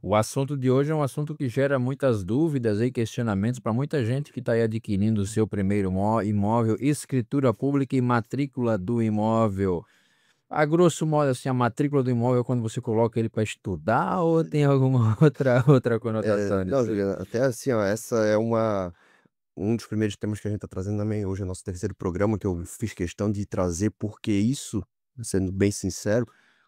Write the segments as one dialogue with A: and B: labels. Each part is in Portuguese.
A: O assunto de hoje é um assunto que gera muitas dúvidas e questionamentos para muita gente que está aí adquirindo o seu primeiro imóvel, escritura pública e matrícula do imóvel. A grosso modo, assim, a matrícula do imóvel é quando você coloca ele para estudar ou tem alguma outra conotação
B: Não,
A: nisso aí?
B: Juliana, até assim, ó, essa é um dos primeiros temas que a gente está trazendo também hoje, é nosso terceiro programa, que eu fiz questão de trazer, porque isso, sendo bem sincero,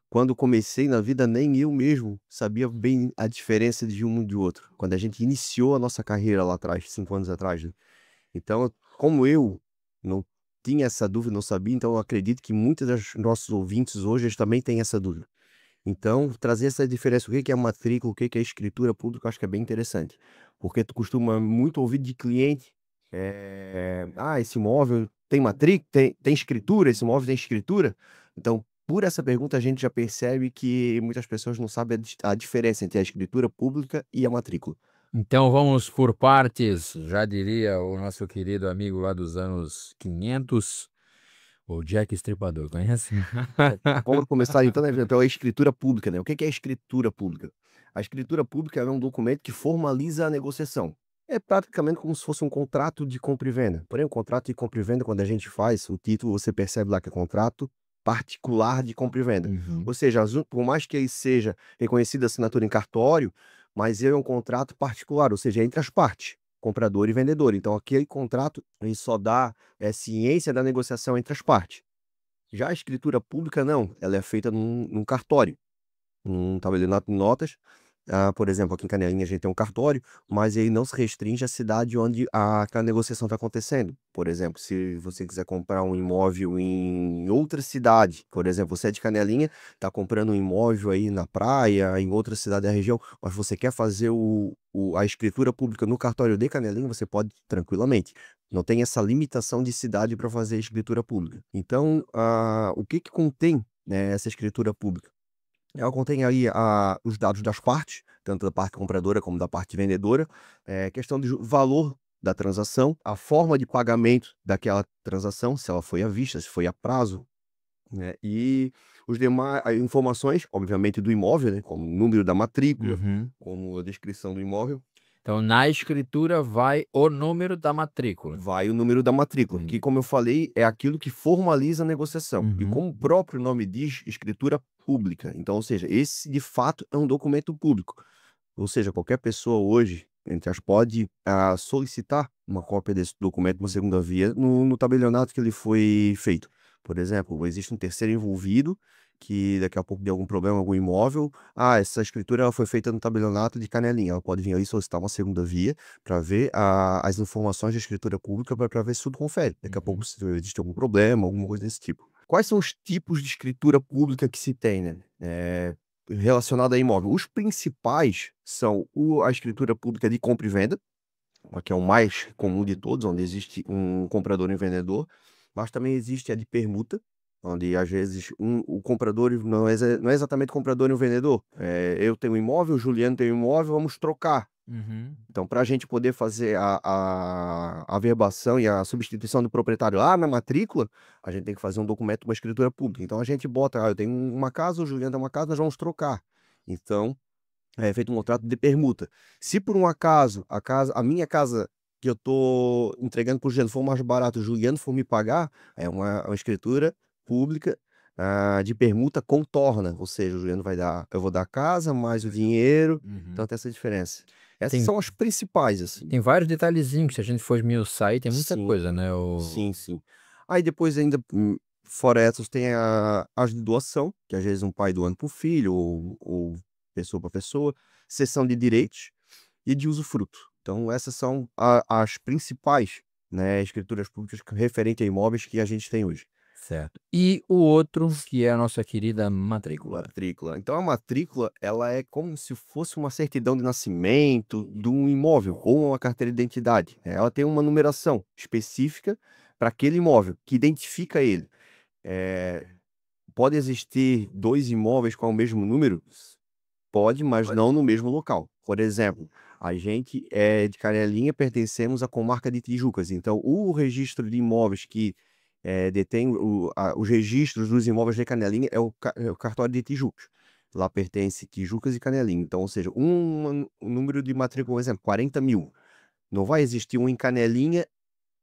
B: quando comecei na vida, nem eu mesmo sabia bem a diferença de um e de outro. Quando a gente iniciou a nossa carreira lá atrás, 5 anos atrás, né? Então, como eu não tinha essa dúvida, não sabia, então eu acredito que muitos dos nossos ouvintes hoje eles também têm essa dúvida. Então, trazer essa diferença, o que que é matrícula, o que que é escritura pública, eu acho que é bem interessante. Porque tu costuma muito ouvir de cliente, esse imóvel tem matrícula, tem escritura, esse imóvel tem escritura? Então, por essa pergunta, a gente já percebe que muitas pessoas não sabem a diferença entre a escritura pública e a matrícula.
A: Então vamos por partes, já diria o nosso querido amigo lá dos anos 500, o Jack Estripador, conhece?
B: Vamos começar então, né, pela escritura pública, né? O que que é escritura pública? A escritura pública é um documento que formaliza a negociação. É praticamente como se fosse um contrato de compra e venda. Porém, o contrato de compra e venda, quando a gente faz o título, você percebe lá que é contrato particular de compra e venda.
A: Uhum.
B: Ou seja, por mais que ele seja reconhecido a assinatura em cartório, mas ele é um contrato particular, ou seja, é entre as partes, comprador e vendedor. Então, aquele contrato ele só dá ciência da negociação entre as partes. Já a escritura pública não, ela é feita num cartório, num tabelionato de notas. Por exemplo, aqui em Canelinha a gente tem um cartório, mas ele não se restringe à cidade onde aquela negociação está acontecendo. Por exemplo, se você quiser comprar um imóvel em outra cidade, por exemplo, você é de Canelinha, está comprando um imóvel aí na praia, em outra cidade da região, mas você quer fazer a escritura pública no cartório de Canelinha, você pode tranquilamente. Não tem essa limitação de cidade para fazer a escritura pública. Então, o que que contém, né, essa escritura pública? Ela contém aí os dados das partes, tanto da parte compradora como da parte vendedora, questão do valor da transação, a forma de pagamento daquela transação, se ela foi à vista, se foi a prazo, né, e os demais informações, obviamente, do imóvel, né, como o número da matrícula,
A: Uhum.
B: como a descrição do imóvel.
A: Então na escritura vai o número da matrícula.
B: Vai o número da matrícula, que, como eu falei, é aquilo que formaliza a negociação. E
A: Uhum.
B: como o próprio nome diz, escritura pública. Então, ou seja, esse de fato é um documento público. Ou seja, qualquer pessoa hoje, entre as pode solicitar uma cópia desse documento, uma segunda via, no tabelionato que ele foi feito. Por exemplo, existe um terceiro envolvido que daqui a pouco deu algum problema, algum imóvel. Essa escritura ela foi feita no tabelionato de Canelinha. Ela pode vir aí solicitar uma segunda via para ver as informações de escritura pública para ver se tudo confere. Daqui a pouco
A: Uhum.
B: se existe algum problema, alguma coisa desse tipo. Quais são os tipos de escritura pública que se tem, né? Relacionado a imóvel. Os principais são a escritura pública de compra e venda, que é o mais comum de todos, onde existe um comprador e um vendedor, mas também existe a de permuta, onde às vezes o comprador não é exatamente o comprador e o vendedor. Eu tenho um imóvel, o Juliano tem um imóvel, vamos trocar.
A: Uhum.
B: Então, para a gente poder fazer a averbação e a substituição do proprietário lá na matrícula, a gente tem que fazer um documento, uma escritura pública. Então, a gente bota, eu tenho uma casa, o Juliano tem uma casa, nós vamos trocar. Então, é feito um contrato de permuta. Se por um acaso a minha casa que eu estou entregando para o Juliano for mais barato, o Juliano for me pagar, é uma escritura pública de permuta contorna, ou seja, o Juliano vai dar, eu vou dar a casa mais o dinheiro, então
A: Uhum.
B: tem essa diferença. Essas
A: Tem
B: são as principais, assim.
A: tem vários detalhezinhos que se a gente for esmiuçar aí tem muita
B: Sim,
A: coisa, né,
B: sim, sim. Aí depois ainda, fora essas, tem as de doação, que às vezes um pai doando para o filho ou pessoa para pessoa, cessão de direitos e de usufruto. Então essas são as principais, né, escrituras públicas referente a imóveis que a gente tem hoje.
A: certo. E o outro, que é a nossa querida matrícula.
B: Matrícula. Então a matrícula, ela é como se fosse uma certidão de nascimento de um imóvel ou uma carteira de identidade. Ela tem uma numeração específica para aquele imóvel, que identifica ele. Eh, Pode existir 2 imóveis com o mesmo número? Pode, mas não no mesmo local. Por exemplo, a gente é de Canelinha, pertencemos à comarca de Tijucas, então o registro de imóveis que, detém os registros dos imóveis de Canelinha é o cartório de Tijucas. lá pertence Tijucas e Canelinha. Então, ou seja, um número de matrícula, por exemplo, 40.000. Não vai existir um em Canelinha,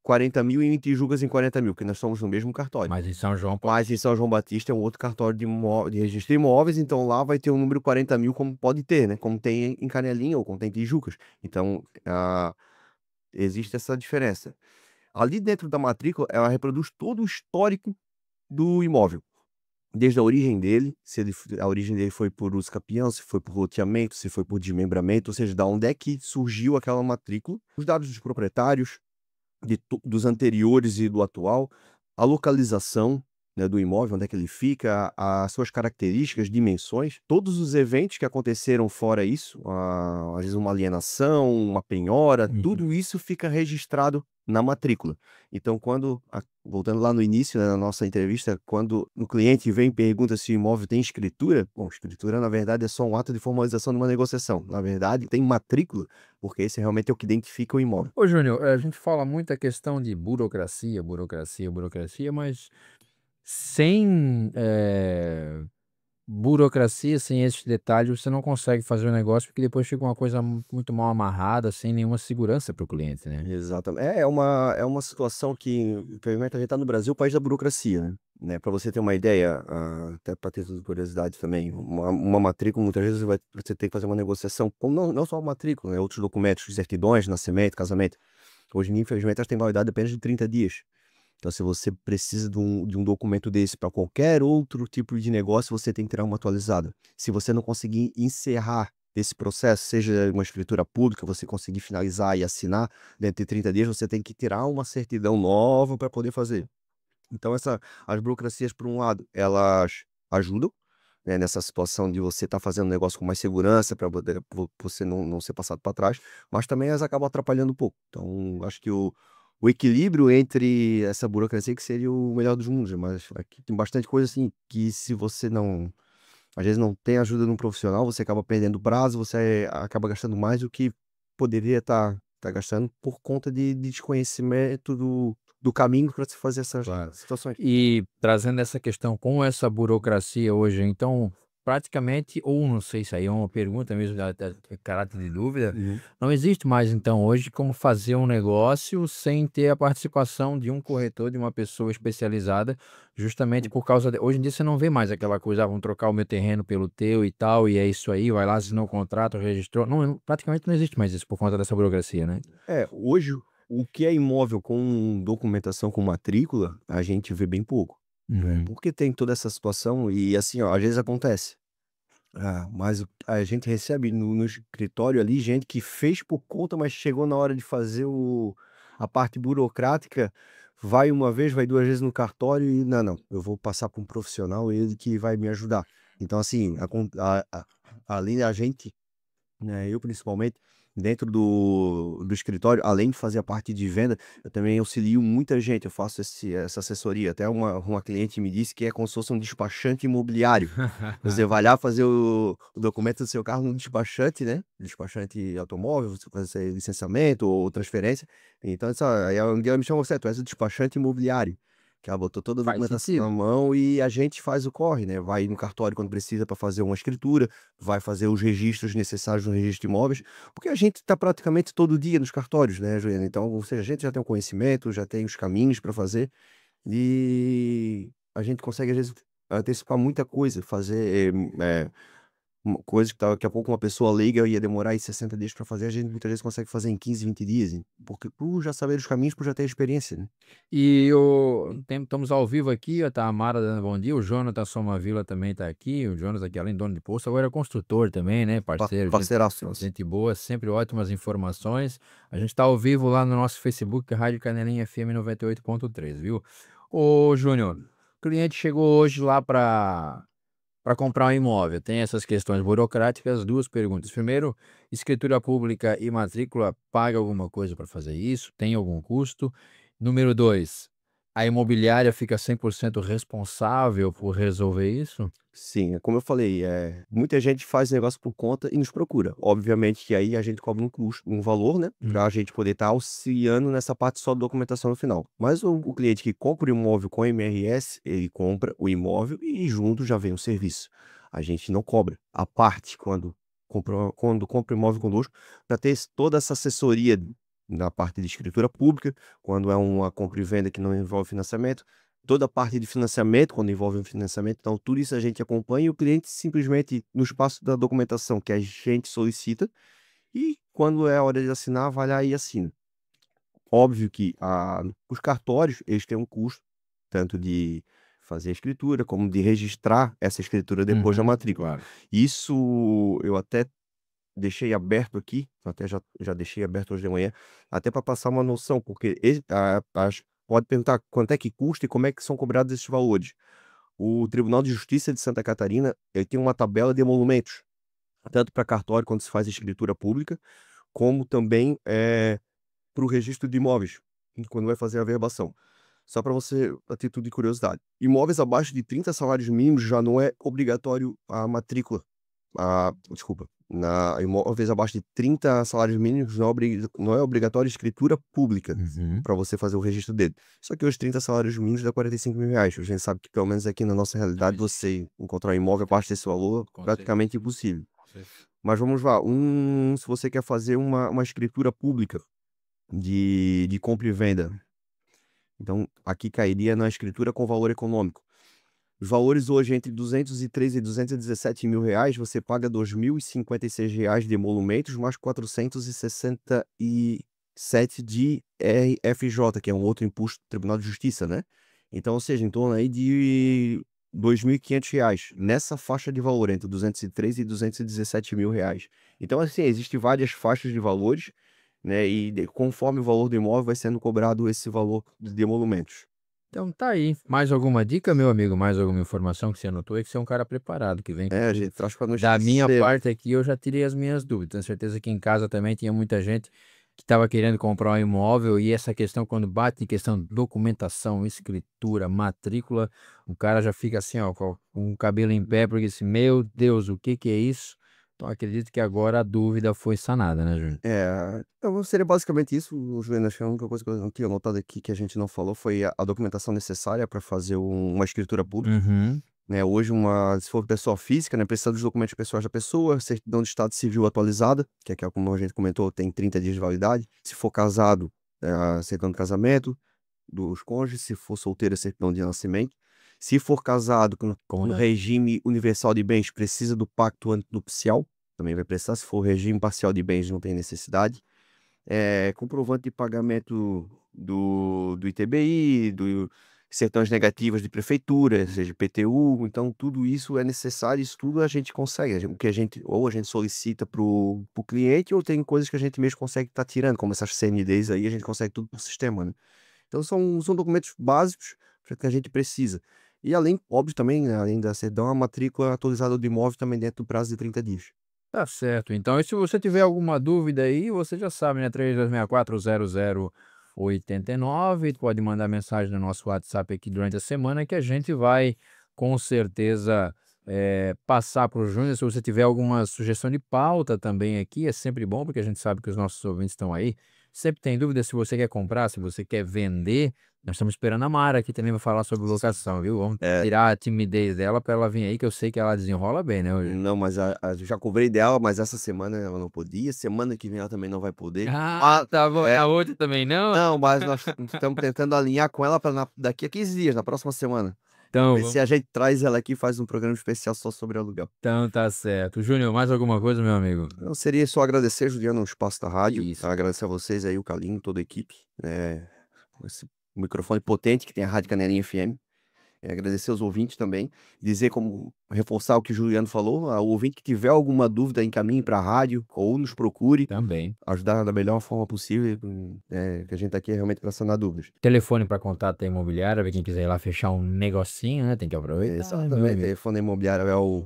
B: 40.000 e um em Tijucas em 40.000, porque nós somos no mesmo cartório.
A: Mas em São João pode.
B: Mas em São João Batista é um outro cartório de registro de imóveis, então lá vai ter um número 40.000, como pode ter, né? Como tem em Canelinha ou como tem em Tijucas. Então, existe essa diferença. Ali dentro da matrícula, ela reproduz todo o histórico do imóvel. Desde a origem dele, se a origem dele foi por uso capião, se foi por loteamento, se foi por desmembramento, ou seja, da onde é que surgiu aquela matrícula, os dados dos proprietários, dos anteriores e do atual, a localização, né, do imóvel, onde é que ele fica, as suas características, dimensões, todos os eventos que aconteceram fora isso, às vezes uma alienação, uma penhora, tudo isso fica registrado na matrícula. Então, voltando lá no início, né, na nossa entrevista, quando o cliente vem e pergunta se o imóvel tem escritura, bom, escritura na verdade é só um ato de formalização de uma negociação. Na verdade, tem matrícula, porque esse realmente é o que identifica o imóvel.
A: Ô, Júnior, a gente fala muito a questão de burocracia, burocracia, burocracia, mas sem burocracia, sem esses detalhes, você não consegue fazer o negócio, porque depois fica uma coisa muito mal amarrada, sem nenhuma segurança para o cliente, né?
B: Exatamente. É uma situação que, infelizmente, a gente está no Brasil, país da burocracia, né? Para você ter uma ideia, até para ter curiosidade também, uma matrícula, muitas vezes você tem que fazer uma negociação, não só a matrícula, né? Outros documentos, certidões, nascimento, casamento. Hoje, infelizmente, elas têm validade apenas de 30 dias. Então, se você precisa de um documento desse para qualquer outro tipo de negócio, você tem que tirar uma atualizada. Se você não conseguir encerrar esse processo, seja uma escritura pública, você conseguir finalizar e assinar dentro de 30 dias, você tem que tirar uma certidão nova para poder fazer. Então, as burocracias, por um lado, elas ajudam, né, nessa situação de você estar fazendo negócio com mais segurança, para você não ser passado para trás, mas também elas acabam atrapalhando um pouco. Então, acho que o equilíbrio entre essa burocracia que seria o melhor dos mundos, mas aqui tem bastante coisa assim que, se você não, às vezes, não tem ajuda de um profissional, você acaba perdendo prazo, você acaba gastando mais do que poderia estar gastando por conta de desconhecimento do caminho para se fazer essas
A: Claro.
B: situações.
A: E trazendo essa questão com essa burocracia hoje, então, praticamente, ou não sei se aí é uma pergunta mesmo de caráter de dúvida,
B: Uhum.
A: não existe mais então hoje como fazer um negócio sem ter a participação de um corretor, de uma pessoa especializada, justamente por causa hoje em dia você não vê mais aquela coisa, vamos trocar o meu terreno pelo teu e tal, e é isso aí, vai lá, assinou o contrato, registrou, não, praticamente não existe mais isso por conta dessa burocracia, né?
B: Hoje, o que é imóvel com documentação, com matrícula, a gente vê bem pouco, né?
A: Uhum.
B: Porque tem toda essa situação e, assim, ó, às vezes acontece. Mas a gente recebe no escritório ali gente que fez por conta, mas chegou na hora de fazer a parte burocrática, vai uma vez, vai duas vezes no cartório e não, não, eu vou passar para um profissional, ele que vai me ajudar. Então, assim, além da gente, né, eu principalmente, dentro do escritório, além de fazer a parte de venda, eu também auxilio muita gente, eu faço essa assessoria. Até uma cliente me disse que é como se fosse um despachante imobiliário. Você vai lá fazer o documento do seu carro no despachante, né? Despachante automóvel, você fazer licenciamento ou transferência. Então, aí um dia ela me chamou, tu és o despachante imobiliário. Que ela botou toda a
A: Faz
B: documentação na
A: sentido.
B: mão e a gente faz o corre, né? Vai no cartório quando precisa para fazer uma escritura, vai fazer os registros necessários no registro de imóveis, porque a gente está praticamente todo dia nos cartórios, né, Juliana? Então, ou seja, a gente já tem o conhecimento, já tem os caminhos para fazer e a gente consegue, às vezes, antecipar muita coisa, fazer coisas que daqui a pouco uma pessoa leiga ia demorar aí 60 dias para fazer, a gente muitas vezes consegue fazer em 15, 20 dias, porque por já saber os caminhos, por já ter experiência, né?
A: Estamos ao vivo aqui, ó, tá a Mara dando bom dia, o Jonathan Somavila também tá aqui, o Jonas aqui, além de dono de posto, agora é construtor também, né, parceiro,
B: Parceiraço nosso.
A: gente boa, sempre ótimas informações. A gente tá ao vivo lá no nosso Facebook, Rádio Canelinha FM 98.3, viu? Ô, Júnior, o cliente chegou hoje lá para comprar um imóvel, tem essas questões burocráticas, duas perguntas. Primeiro, escritura pública e matrícula, paga alguma coisa para fazer isso? Tem algum custo? Número 2, a imobiliária fica 100% responsável por resolver isso?
B: Sim, é como eu falei, muita gente faz negócio por conta e nos procura. Obviamente que aí a gente cobra um custo, um valor, né, para a gente poder estar auxiliando nessa parte só de documentação no final. Mas o cliente que compra o imóvel com MRS, ele compra o imóvel e junto já vem o serviço. a gente não cobra. A parte, quando compra imóvel conosco, para ter toda essa assessoria na parte de escritura pública, quando é uma compra e venda que não envolve financiamento, toda a parte de financiamento, quando envolve um financiamento, então tudo isso a gente acompanha e o cliente simplesmente, no espaço da documentação que a gente solicita, e quando é a hora de assinar, vai lá e assina. Óbvio que os cartórios, eles têm um custo, tanto de fazer a escritura, como de registrar essa escritura depois da matrícula.
A: Claro.
B: Isso eu até deixei aberto aqui, até já deixei aberto hoje de manhã, até para passar uma noção, porque pode perguntar quanto é que custa e como é que são cobrados esses valores. O Tribunal de Justiça de Santa Catarina, ele tem uma tabela de emolumentos, tanto para cartório quando se faz escritura pública, como também para o registro de imóveis, quando vai fazer a averbação. Só para você, a título de curiosidade. Imóveis abaixo de 30 salários mínimos já não é obrigatório a matrícula. Desculpa. Imóveis abaixo de 30 salários mínimos não é obrigatório escritura pública
A: Uhum.
B: para você fazer o registro dele. Só que os 30 salários mínimos dá 45 mil reais. A gente sabe que, pelo menos aqui na nossa realidade, você encontrar um imóvel abaixo desse valor é praticamente impossível. Mas vamos lá. Se você quer fazer uma escritura pública de compra e venda, então aqui cairia na escritura com valor econômico. Os valores hoje entre 203 e 217 mil reais, você paga 2.056 reais de emolumentos, mais 467 de RFJ, que é um outro imposto do Tribunal de Justiça, né? Então, ou seja, em torno aí de 2.500 reais, nessa faixa de valor, entre 203 e 217 mil reais. Então, assim, existem várias faixas de valores, né? E conforme o valor do imóvel vai sendo cobrado esse valor de emolumentos.
A: Então tá aí. Mais alguma dica, meu amigo? Mais alguma informação que você anotou? É que você é um cara preparado, que vem com
B: A
A: tudo.
B: gente traz para não
A: Da minha
B: esquecer.
A: parte aqui, eu já tirei as minhas dúvidas. Tenho certeza que em casa também tinha muita gente que estava querendo comprar um imóvel e essa questão, quando bate em questão de documentação, escritura, matrícula, o cara já fica assim, ó, com o cabelo em pé, porque assim, meu Deus, o que que é isso? Então acredito que agora a dúvida foi sanada, né, Júnior?
B: Então seria basicamente isso, Juliano. Acho que a única coisa que eu não tinha anotado aqui que a gente não falou foi a documentação necessária para fazer uma escritura pública,
A: Uhum.
B: né? Hoje, se for pessoa física, né, precisa dos documentos pessoais da pessoa, certidão de estado civil atualizada, que é aquela, como a gente comentou, tem 30 dias de validade. Se for casado, a certidão de casamento dos cônjuges. Se for solteiro, a certidão de nascimento. Se for casado no regime universal de bens, precisa do pacto antinupcial, também vai precisar. Se for regime parcial de bens, não tem necessidade. Comprovante de pagamento do ITBI, certidões negativas de prefeitura, seja IPTU. Então tudo isso é necessário, isso tudo a gente consegue, o que ou a gente solicita pro cliente, ou tem coisas que a gente mesmo consegue estar tirando, como essas CNDs aí, a gente consegue tudo pro sistema, né. Então são documentos básicos que a gente precisa. E além, óbvio também, né, além da certidão, a matrícula atualizada do imóvel também dentro do prazo de 30 dias.
A: Tá certo, então. E se você tiver alguma dúvida aí, você já sabe, né? 3264 0089. Pode mandar mensagem no nosso WhatsApp aqui durante a semana que a gente vai com certeza passar para o Júnior. Se você tiver alguma sugestão de pauta também aqui, é sempre bom, porque a gente sabe que os nossos ouvintes estão aí. Sempre tem dúvida se você quer comprar, se você quer vender. Nós estamos esperando a Mara aqui também para falar sobre locação, viu? Vamos
B: É,
A: tirar a timidez dela para ela vir aí, que eu sei que ela desenrola bem, né, hoje?
B: não, mas já cobrei dela, mas essa semana ela não podia, semana que vem ela também não vai poder.
A: Ah, tá bom.
B: É,
A: A outra também não?
B: não, mas nós estamos tentando alinhar com ela para daqui a 15 dias, na próxima semana.
A: Então,
B: Ver se a gente traz ela aqui e faz um programa especial só sobre aluguel.
A: então tá certo. Júnior, mais alguma coisa, meu amigo?
B: Não, seria só agradecer, Juliano, o espaço da rádio,
A: Isso.
B: tá? Agradecer a vocês aí, o Calinho, toda a equipe, esse microfone potente que tem a Rádio Canelinha FM. Agradecer aos ouvintes também, dizer, como reforçar o que o Juliano falou, o ouvinte que tiver alguma dúvida, encaminhe para a rádio ou nos procure,
A: Também.
B: ajudar da melhor forma possível, que a gente tá aqui realmente para sanar dúvidas.
A: Telefone para contato da imobiliária, pra quem quiser ir lá fechar um negocinho, né? Tem que aproveitar, né, meu
B: Exatamente,
A: amigo?
B: telefone imobiliário é o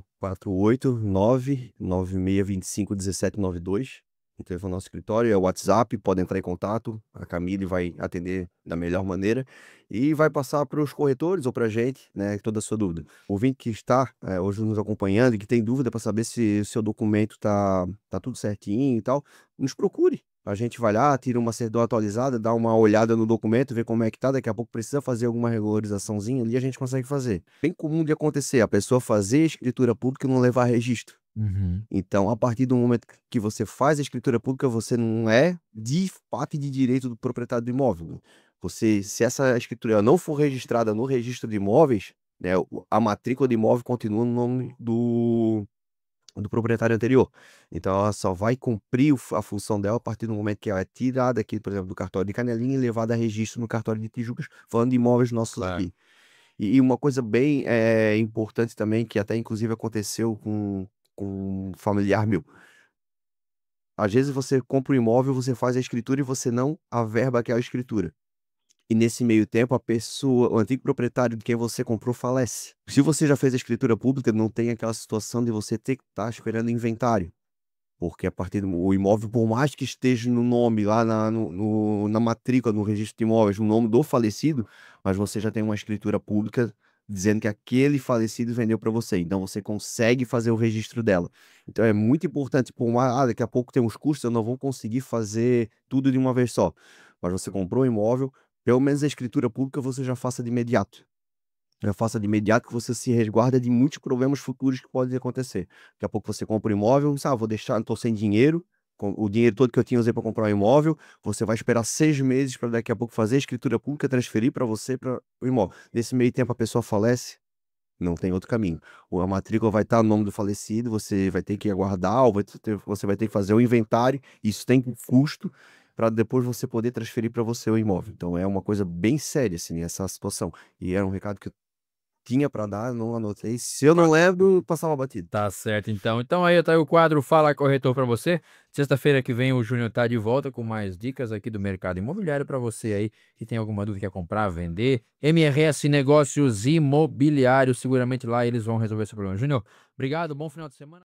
B: 489-9625-1792. O telefone do nosso escritório é o WhatsApp, pode entrar em contato, a Camille vai atender da melhor maneira e vai passar para os corretores ou para a gente, né, toda a sua dúvida. O ouvinte que está hoje nos acompanhando e que tem dúvida para saber se o seu documento tá tudo certinho e tal, nos procure. A gente vai lá, tira uma certidão atualizada, dá uma olhada no documento, vê como é que tá, daqui a pouco precisa fazer alguma regularizaçãozinha ali, a gente consegue fazer. Bem comum de acontecer, a pessoa fazer escritura pública e não levar registro.
A: Uhum.
B: Então, a partir do momento que você faz a escritura pública, você não é de fato e de direito do proprietário do imóvel. Você, se essa escritura não for registrada no registro de imóveis, né, a matrícula do imóvel continua no nome do proprietário anterior. Então, ela só vai cumprir a função dela a partir do momento que ela é tirada aqui, por exemplo, do cartório de Canelinha e levada a registro no cartório de Tijucas, falando de imóveis nossos
A: Claro.
B: aqui. E uma coisa bem importante também, que até inclusive aconteceu com um familiar meu. Às vezes você compra um imóvel, você faz a escritura e você não averba aquela escritura. E nesse meio tempo, a pessoa, o antigo proprietário de quem você comprou falece. Se você já fez a escritura pública, não tem aquela situação de você ter que estar esperando inventário. Porque a partir do o imóvel, por mais que esteja no nome lá na matrícula, no registro de imóveis, no nome do falecido, mas você já tem uma escritura pública dizendo que aquele falecido vendeu para você. Então você consegue fazer o registro dela. Então é muito importante, por mais, daqui a pouco tem uns custos, eu não vou conseguir fazer tudo de uma vez só. Mas você comprou o imóvel, pelo menos a escritura pública você já faça de imediato. Já faça de imediato que você se resguarda de muitos problemas futuros que podem acontecer. Daqui a pouco você compra um imóvel, vou deixar, não tô sem dinheiro, o dinheiro todo que eu tinha usei para comprar um imóvel, você vai esperar 6 meses para daqui a pouco fazer a escritura pública, transferir para você para o imóvel. Nesse meio tempo a pessoa falece, não tem outro caminho. Ou a matrícula vai estar no nome do falecido, você vai ter que aguardar, ou você vai ter que fazer o inventário, isso tem custo para depois você poder transferir para você o imóvel. Então é uma coisa bem séria, assim, essa situação. E era um recado que eu tinha pra dar, não anotei. Se eu não lembro, passava batido.
A: Tá certo, então. Então aí tá aí o quadro Fala Corretor para você. Sexta-feira que vem o Júnior tá de volta com mais dicas aqui do mercado imobiliário para você aí que tem alguma dúvida, quer comprar, vender. MRS Negócios Imobiliários, seguramente lá eles vão resolver esse problema. Júnior, obrigado, bom final de semana.